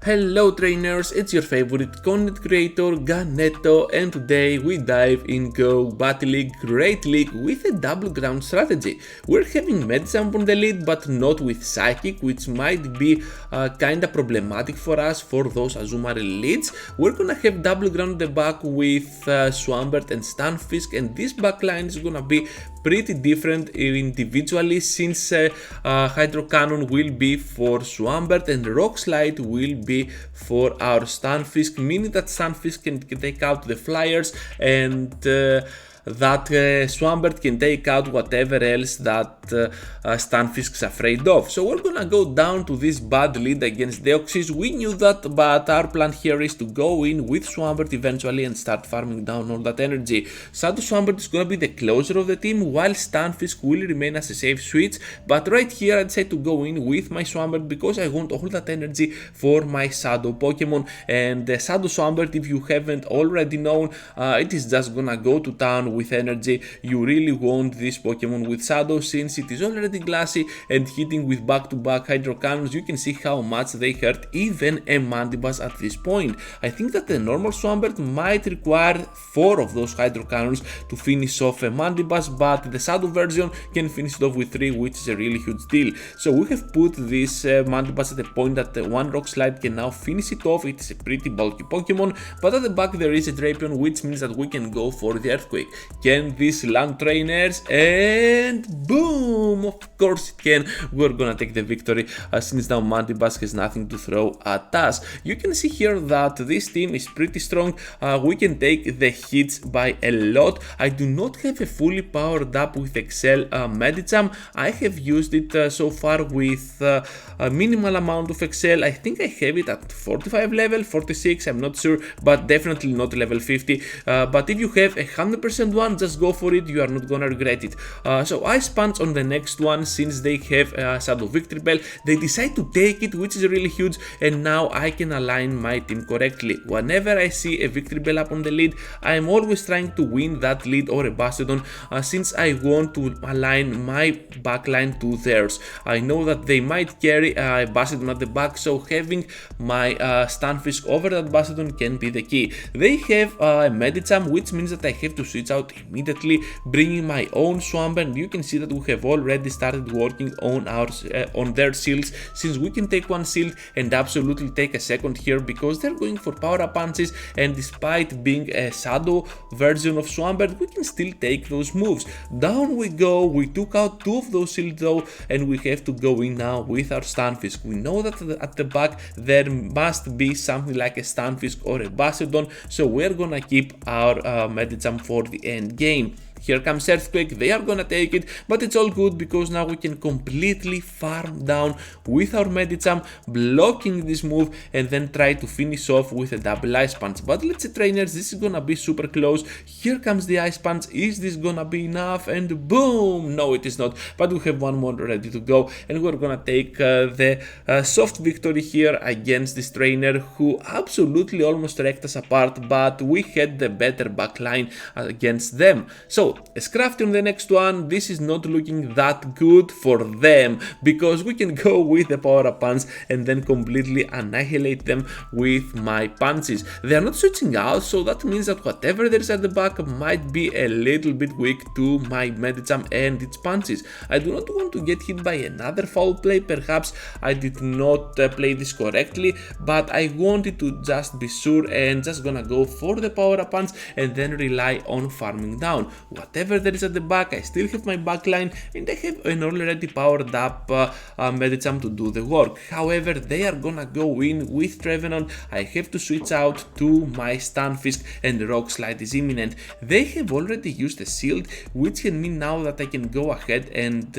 Hello trainers, it's your favorite content creator Ganetto, and today we dive in Go Battle League Great League with a double ground strategy. We're having Medicham on the lead but not with Psychic, which might be kinda problematic for us for those Azumarills leads. We're gonna have double ground at the back with Swampert and Stunfisk, and this backline is gonna be pretty different individually, since Hydro Cannon will be for Swampert and Rock Slide will be for our Stunfisk, meaning that Stunfisk can take out the flyers and that Swampert can take out whatever else that Stunfisk's afraid of. So we're gonna go down to this bad lead against Deoxys. We knew that, but our plan here is to go in with Swampert eventually and start farming down all that energy. Shadow Swampert is gonna be the closer of the team, while Stunfisk will remain as a safe switch. But right here I decided to go in with my Swampert because I want all that energy for my Shadow Pokemon. And the Shadow Swampert, if you haven't already known, it is just gonna go to town with energy. You really want this Pokemon with Shadow, since it is already glassy and hitting with back-to-back Hydro Cannons. You can see how much they hurt even a Mandibuzz at this point. I think that the normal Swampert might require 4 of those Hydro Cannons to finish off a Mandibuzz, but the Shadow version can finish it off with 3, which is a really huge deal. So we have put this Mandibuzz at the point that one Rock Slide can now finish it off. It is a pretty bulky Pokemon, but at the back there is a Drapion, which means that we can go for the Earthquake. Can this land, trainers? And boom! Of course it can. We're gonna take the victory since now Mandibuzz has nothing to throw at us. You can see here that this team is pretty strong. We can take the hits by a lot. I do not have a fully powered up with Excel Medicham. I have used it so far with a minimal amount of Excel. I think I have it at 45 level, 46, I'm not sure, but definitely not level 50. But if you have 100% one, just go for it, you are not gonna regret it. So Ice Punch on the next one, since they have Shadow Victreebell, they decide to take it, which is really huge, and now I can align my team correctly. Whenever I see a Victreebell up on the lead, I am always trying to win that lead or a Bastiodon, since I want to align my backline to theirs. I know that they might carry a Bastiodon at the back, so having my Stunfisk over that Bastiodon can be the key. They have a Medicham, which means that I have to switch out immediately, bringing my own Swampert, and you can see that we have already started working on our on their shields, since we can take one shield and absolutely take a second here because they're going for power up punches, and despite being a Shadow version of Swampert, we can still take those moves. Down we go. We took out 2 of those shields though, and we have to go in now with our Stunfisk. We know that at the back there must be something like a Stunfisk or a Bastiodon, so we're gonna keep our Medicham for the end game. Here comes Earthquake, they are gonna take it, but it's all good because now we can completely farm down with our Medicham, blocking this move, and then try to finish off with a double Ice Punch. But let's say trainers, this is gonna be super close. Here comes the Ice Punch, is this gonna be enough? And boom! No, it is not, but we have one more ready to go, and we're gonna take the soft victory here against this trainer who absolutely almost wrecked us apart, but we had the better backline against them. So Scrafty on the next one. This is not looking that good for them because we can go with the power up punch and then completely annihilate them with my punches. They are not switching out, so that means that whatever there is at the back might be a little bit weak to my Medicham and its punches. I do not want to get hit by another foul play. Perhaps I did not play this correctly, but I wanted to just be sure and just gonna go for the power up punch and then rely on farming down. Whatever there is at the back, I still have my backline and I have an already powered up Medicham to do the work. However, they are gonna go in with Trevenant. I have to switch out to my Stunfisk, and Rock Slide is imminent. They have already used a shield, which can mean now that I can go ahead and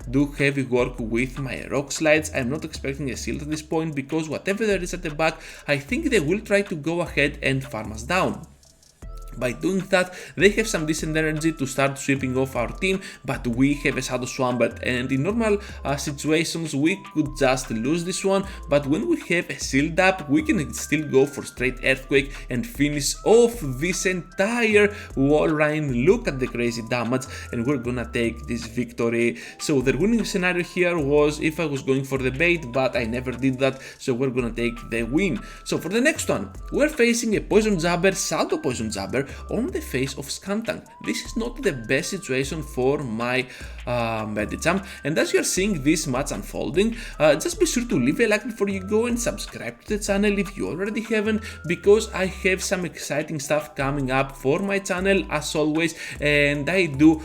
do heavy work with my Rock Slides. I'm not expecting a shield at this point because whatever there is at the back, I think they will try to go ahead and farm us down. By doing that, they have some decent energy to start sweeping off our team, but we have a Shadow Swampert, and in normal situations we could just lose this one, but when we have a Shield up, we can still go for straight Earthquake and finish off this entire Walrein. Look at the crazy damage, and we're gonna take this victory. So the winning scenario here was if I was going for the bait, but I never did that, so we're gonna take the win. So for the next one, we're facing a Poison Jabber, Shadow Poison Jabber, on the face of Skuntank. This is not the best situation for my Medicham, and as you are seeing this match unfolding, just be sure to leave a like before you go and subscribe to the channel if you already haven't, because I have some exciting stuff coming up for my channel as always, and I do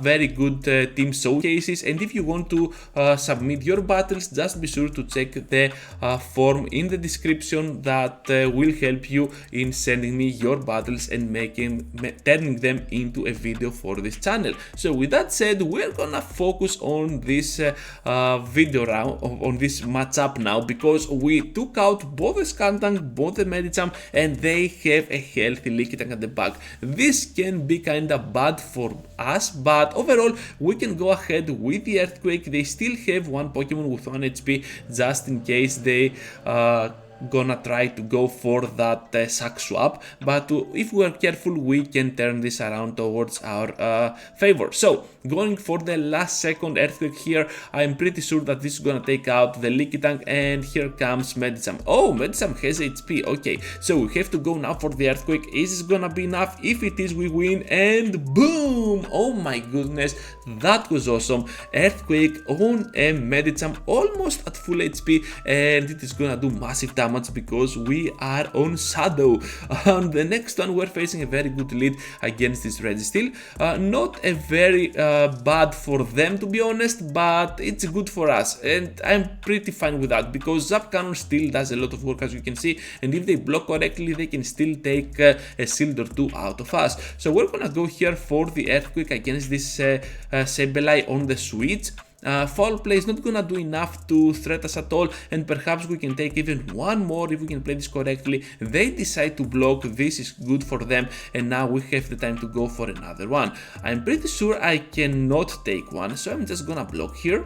very good team showcases, and if you want to submit your battles, just be sure to check the form in the description that will help you in sending me your battles and turning them into a video for this channel. So with that said, we're gonna focus on this video round, on this matchup now, because we took out both the Skuntank, both the Medicham, and they have a healthy Lickitung at the back. This can be kinda bad for us, but overall we can go ahead with the Earthquake. They still have one Pokemon with 1 HP just in case they gonna try to go for that sack swap, but if we are careful we can turn this around towards our favor. So going for the last second Earthquake here, I'm pretty sure that this is gonna take out the Lickitung, and here comes Medicham. Oh, Medicham has HP. Okay, so we have to go now for the Earthquake. Is this gonna be enough? If it is, we win, and boom! Oh my goodness, that was awesome. Earthquake on a Medicham almost at full HP, and it is gonna do massive damage because we are on Shadow. On the next one, we're facing a very good lead against this Registeel. Not a very bad for them, to be honest, but it's good for us, and I'm pretty fine with that because Zap Cannon still does a lot of work, as you can see, and if they block correctly they can still take a shield or two out of us. So we're gonna go here for the Earthquake against this Sableye on the switch. Foul play is not gonna do enough to threat us at all, and perhaps we can take even one more if we can play this correctly. They decide to block, this is good for them, and now we have the time to go for another one. I'm pretty sure I cannot take one, so I'm just gonna block here.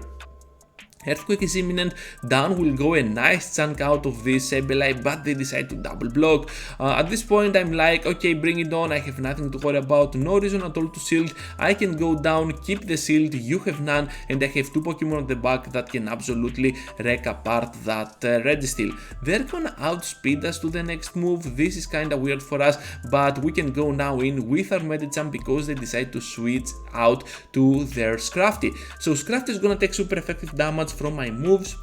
Earthquake is imminent, down will go a nice chunk out of this Sableye, but they decide to double block. At this point I'm like, okay, bring it on, I have nothing to worry about, no reason at all to shield, I can go down, keep the shield, you have none, and I have two Pokemon on the back that can absolutely wreck apart that Registeel. They're gonna outspeed us to the next move, this is kinda weird for us, but we can go now in with our Medicham because they decide to switch out to their Scrafty. So Scrafty is gonna take super effective damage from my moves.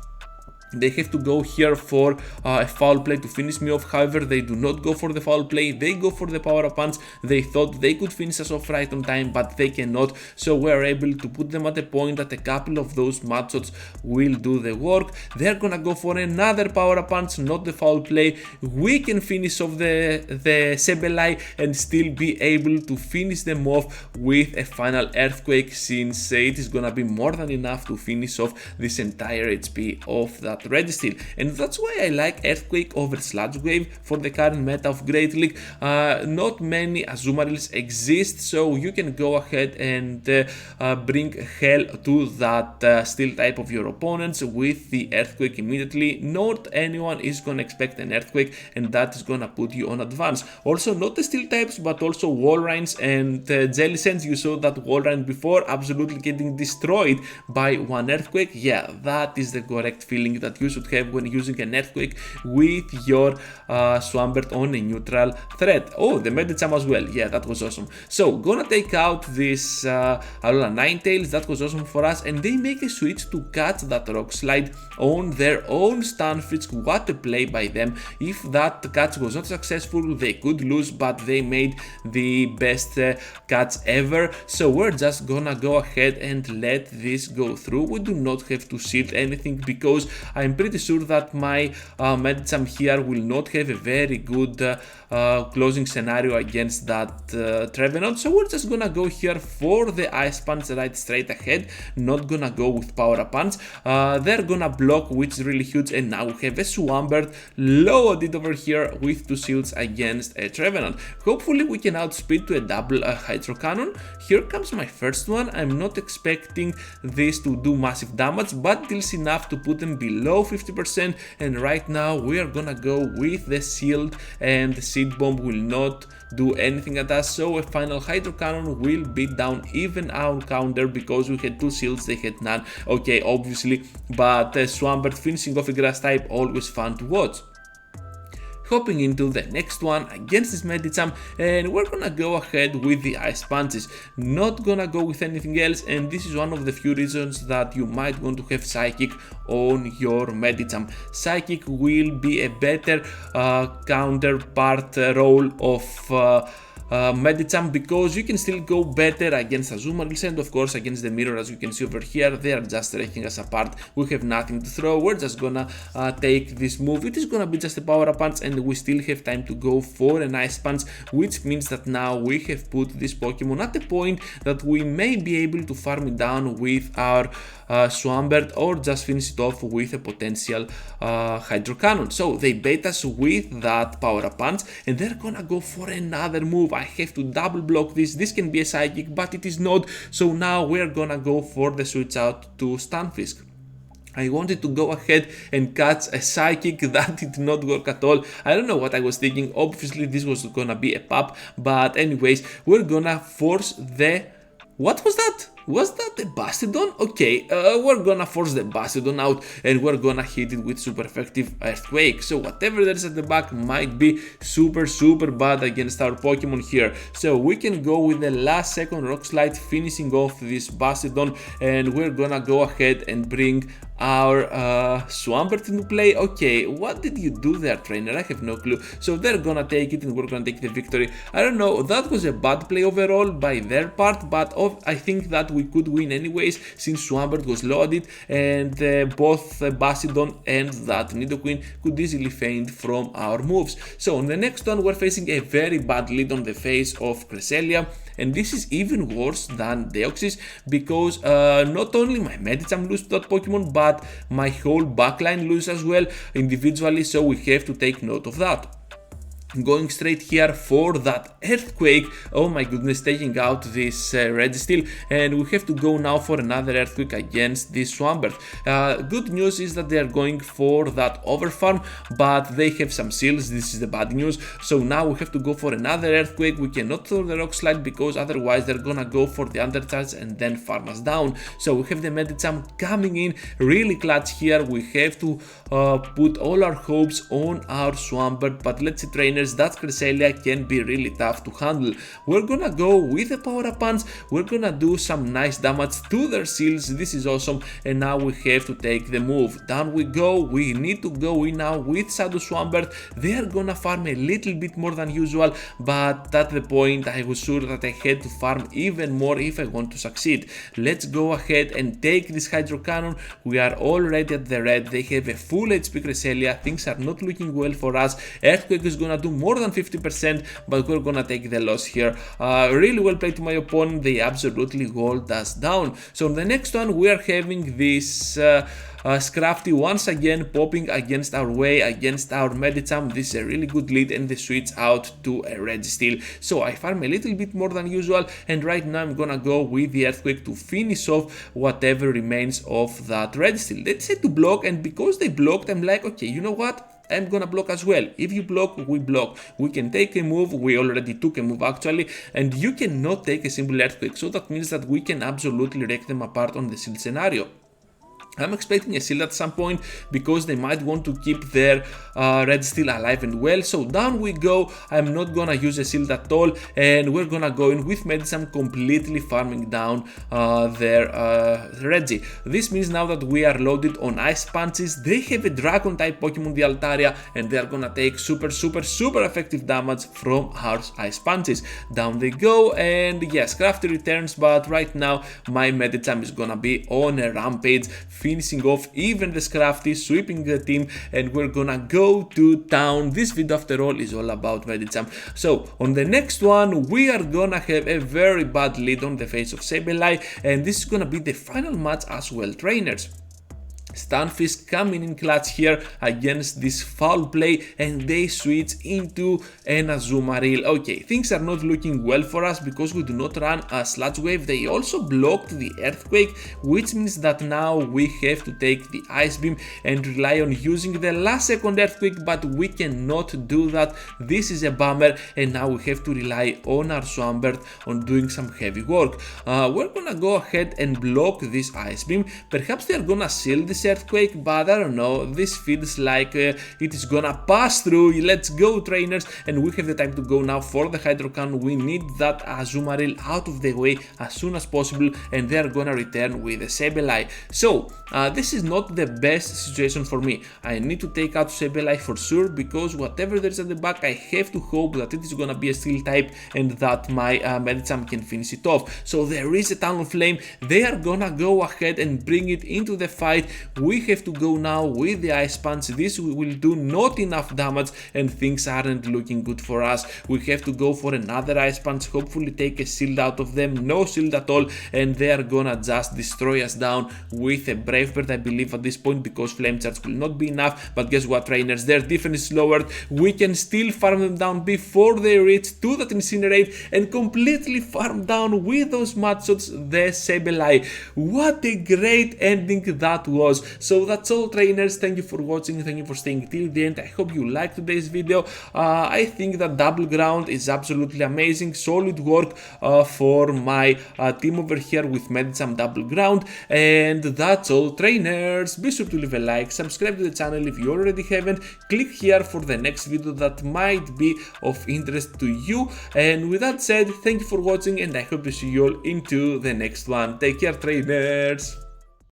They have to go here for a foul play to finish me off. However, they do not go for the foul play, they go for the power up punch. They thought they could finish us off right on time, but they cannot, so we're able to put them at a point that a couple of those mud shots will do the work. They're gonna go for another power up punch, not the foul play. We can finish off the Sableye and still be able to finish them off with a final Earthquake, since it is gonna be more than enough to finish off this entire HP of that Registeel. And that's why I like Earthquake over Sludge Wave for the current meta of Great League. Not many Azumarills exist, so you can go ahead and bring hell to that steel type of your opponents with the Earthquake immediately. Not anyone is gonna expect an Earthquake, and that is gonna put you on advance. Also, not the steel types, but also Walreins and Jellicents. You saw that Walrein before absolutely getting destroyed by one Earthquake. Yeah, that is the correct feeling that you should have when using an Earthquake with your Swampert on a neutral threat. Oh, the Medicham as well. Yeah, that was awesome. So, gonna take out this Alola Ninetales. That was awesome for us. And they make a switch to catch that Rock Slide on their own Stunfisk. What a play by them. If that catch was not successful, they could lose, but they made the best catch ever. So, we're just gonna go ahead and let this go through. We do not have to shield anything because I'm pretty sure that my Medicham here will not have a very good closing scenario against that Trevenant, so we're just gonna go here for the Ice Punch right straight ahead, not gonna go with Power Punch. They're gonna block, which is really huge, and now we have a Swampert lowered it over here with 2 shields against a Trevenant. Hopefully we can outspeed to a double Hydro Cannon. Here comes my first one. I'm not expecting this to do massive damage, but deals enough to put them below 50%, and right now we are gonna go with the shield, and the Seed Bomb will not do anything at us, so a final Hydro Cannon will beat down even our counter because we had 2 shields, they had none. Okay, obviously, but Swampert finishing off a grass type, always fun to watch. Hopping into the next one against this Medicham, and we're gonna go ahead with the Ice Punches, not gonna go with anything else, and this is one of the few reasons that you might want to have Psychic on your Medicham. Psychic will be a better counterpart role of Medicham, because you can still go better against Azumarills and of course against the mirror. As you can see over here, they are just taking us apart. We have nothing to throw. We're just gonna take this move. It is gonna be just a Power Punch, and we still have time to go for an Ice Punch, which means that now we have put this Pokemon at the point that we may be able to farm it down with our Swampert, or just finish it off with a potential Hydro Cannon. So they bait us with that Power Punch, and they're gonna go for another move. I have to double block this. This can be a Psychic, but it is not. So now we're gonna go for the switch out to Stunfisk. I wanted to go ahead and catch a Psychic, that did not work at all. I don't know what I was thinking. Obviously this was gonna be a pup, but anyways, we're gonna force the... What was that? Was that the Bastiodon? Okay, we're gonna force the Bastiodon out, and we're gonna hit it with super effective Earthquake. So whatever there is at the back might be super bad against our Pokemon here. So we can go with the last second Rock Slide, finishing off this Bastiodon, and we're gonna go ahead and bring our Swampert into play. Okay, what did you do there, trainer? I have no clue. So they're gonna take it, and we're gonna take the victory. I don't know, that was a bad play overall by their part, but I think that we could win anyways, since Swampert was loaded, and both Bastiodon and that Nidoqueen could easily faint from our moves. So on the next one, we're facing a very bad lead on the face of Cresselia, and this is even worse than Deoxys, because not only my Medicham loses to that Pokemon, but my whole backline loses as well individually, so we have to take note of that. Going straight here for that Earthquake. Oh my goodness, taking out this Registeel, and we have to go now for another Earthquake against this Swampert. Good news is that they are going for that Overfarm, but they have some seals. This is the bad news. So now we have to go for another Earthquake. We cannot throw the Rock Slide, because otherwise they're gonna go for the Undercharge and then farm us down. So we have the Medicham coming in really clutch here. We have to put all our hopes on our Swampert, but let's see, trainers, that Cresselia can be really tough to handle. We're gonna go with a Power Punch. We're gonna do some nice damage to their seals. This is awesome, and now we have to take the move. Down we go. We need to go in now with Shadow Swampert. They are gonna farm a little bit more than usual, but at the point I was sure that I had to farm even more if I want to succeed. Let's go ahead and take this Hydro Cannon. We are already at the red. They have a full HP Cresselia. Things are not looking well for us. Earthquake is gonna do more than 50%, but we're gonna take the loss here. Really well played to my opponent. They absolutely walled us down. So in the next one, we are having this Scrafty once again popping against our way, against our Medicham. This is a really good lead, and they switch out to a Registeel. So I farm a little bit more than usual, and right now I'm gonna go with the Earthquake to finish off whatever remains of that Registeel. They said to block, and because they blocked, I'm like, okay, you know what? I'm gonna block as well. If you block, we block. We can take a move. We already took a move actually, and you cannot take a simple Earthquake. So that means that we can absolutely wreck them apart on the shield scenario. I'm expecting a shield at some point, because they might want to keep their Registeel alive and well. So down we go. I'm not gonna use a shield at all, and we're gonna go in with Medicham completely farming down their Regi. This means now that we are loaded on Ice Punches. They have a Dragon type Pokemon, the Altaria, and they are gonna take super effective damage from our Ice Punches. Down they go, and yes, Scrafty returns, but right now my Medicham is gonna be on a rampage, finishing off even the Scrafty, sweeping the team, and we're gonna go to town. This video after all is all about Medicham. So on the next one we are gonna have a very bad lead on the face of Sableye, and this is gonna be the final match as well, trainers. Stunfisk coming in clutch here against this foul play, and they switch into an Azumarill. Okay, things are not looking well for us because we do not run a Sludge Wave. They also blocked the Earthquake, which means that now we have to take the Ice Beam and rely on using the last second Earthquake, but we cannot do that. This is a bummer, and now we have to rely on our Swampert on doing some heavy work. We're gonna go ahead and block this Ice Beam. Perhaps they are gonna seal this Earthquake, but I don't know, this feels like it is gonna pass through. Let's go, trainers, and we have the time to go now for the Hydro Cannon. We need that Azumarill out of the way as soon as possible, and they are gonna return with a Sableye. So this is not the best situation for me. I need to take out Sableye for sure, because whatever there is at the back, I have to hope that it is gonna be a Steel type and that my Medicham can finish it off. So there is a Talon Flame. They are gonna go ahead and bring it into the fight. We have to go now with the Ice Punch. This will do not enough damage, and things aren't looking good for us. We have to go for another Ice Punch, hopefully take a shield out of them. No shield at all, and they are gonna just destroy us down with a Brave Bird, I believe, at this point, because Flame Charge will not be enough. But guess what, trainers, their defense is lowered. We can still farm them down before they reach to that Incinerate and completely farm down with those mud shots the Sableye. What a great ending that was. So that's all, trainers. Thank you for watching, thank you for staying till the end. I hope you liked today's video. I think that Double Ground is absolutely amazing. Solid work for my team over here with Medicham Double Ground. And that's all, trainers. Be sure to leave a like, subscribe to the channel if you already haven't. Click here for the next video that might be of interest to you. And with that said, thank you for watching, and I hope to see you all into the next one. Take care, trainers.